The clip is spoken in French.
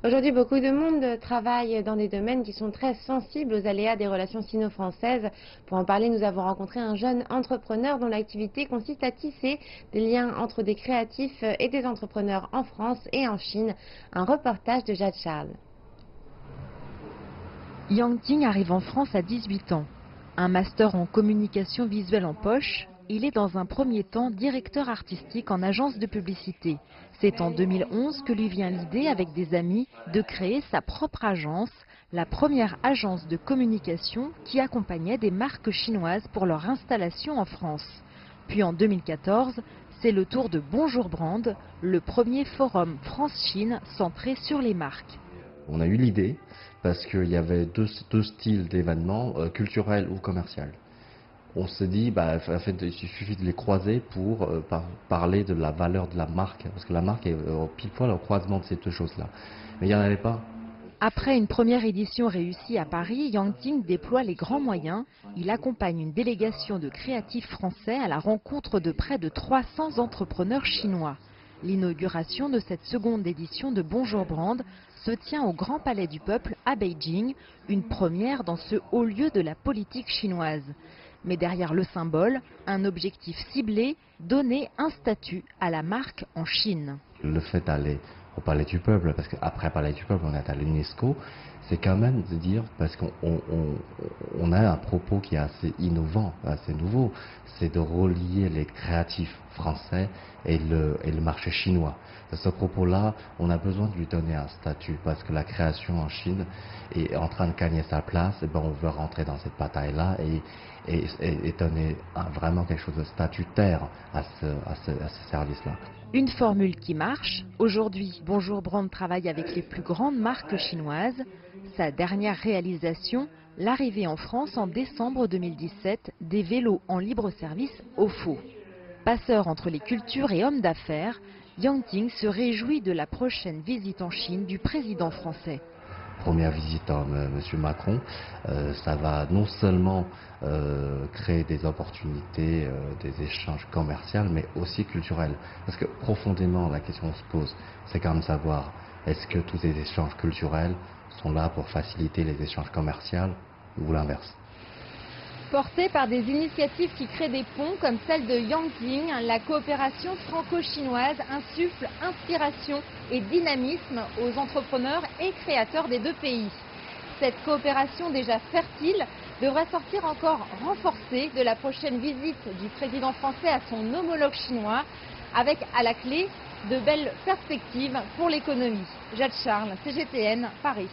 Aujourd'hui, beaucoup de monde travaille dans des domaines qui sont très sensibles aux aléas des relations sino-françaises. Pour en parler, nous avons rencontré un jeune entrepreneur dont l'activité consiste à tisser des liens entre des créatifs et des entrepreneurs en France et en Chine. Un reportage de Jade Charles. Yang Ting arrive en France à 18 ans. Un master en communication visuelle en poche, il est dans un premier temps directeur artistique en agence de publicité. C'est en 2011 que lui vient l'idée avec des amis de créer sa propre agence, la première agence de communication qui accompagnait des marques chinoises pour leur installation en France. Puis en 2014, c'est le tour de Bonjour Brand, le premier forum France-Chine centré sur les marques. On a eu l'idée parce qu'il y avait deux styles d'événements, culturels ou commercial. On s'est dit, en fait, il suffit de les croiser pour parler de la valeur de la marque, parce que la marque est pile poil au croisement de ces deux choses-là. Mais il n'y en avait pas. Après une première édition réussie à Paris, Yang Ting déploie les grands moyens. Il accompagne une délégation de créatifs français à la rencontre de près de 300 entrepreneurs chinois. L'inauguration de cette seconde édition de Bonjour Brand se tient au Grand Palais du Peuple à Beijing, une première dans ce haut lieu de la politique chinoise. Mais derrière le symbole, un objectif ciblé, donner un statut à la marque en Chine. Le fait d'aller au Palais du Peuple, parce qu'après Palais du Peuple, on est à l'UNESCO, c'est quand même de dire, parce qu'on a un propos qui est assez innovant, assez nouveau, c'est de relier les créatifs français et le marché chinois. De ce propos-là, on a besoin de lui donner un statut, parce que la création en Chine est en train de gagner sa place, et on veut rentrer dans cette bataille-là et donner vraiment quelque chose de statutaire à ce service-là. Une formule qui marche. Aujourd'hui, Bonjour Brand travaille avec les plus grandes marques chinoises. Sa dernière réalisation, l'arrivée en France en décembre 2017 des vélos en libre service OFO. Passeur entre les cultures et homme d'affaires, Yang Ting se réjouit de la prochaine visite en Chine du président français. Première visite à M. Macron, ça va non seulement créer des opportunités, des échanges commerciaux, mais aussi culturels. Parce que profondément, la question se pose, c'est quand même savoir, est-ce que tous ces échanges culturels sont là pour faciliter les échanges commerciaux ou l'inverse? Portée par des initiatives qui créent des ponts comme celle de Yang Ting, la coopération franco-chinoise insuffle inspiration et dynamisme aux entrepreneurs et créateurs des deux pays. Cette coopération déjà fertile devrait sortir encore renforcée de la prochaine visite du président français à son homologue chinois, avec à la clé de belles perspectives pour l'économie. Jade Charles, CGTN, Paris.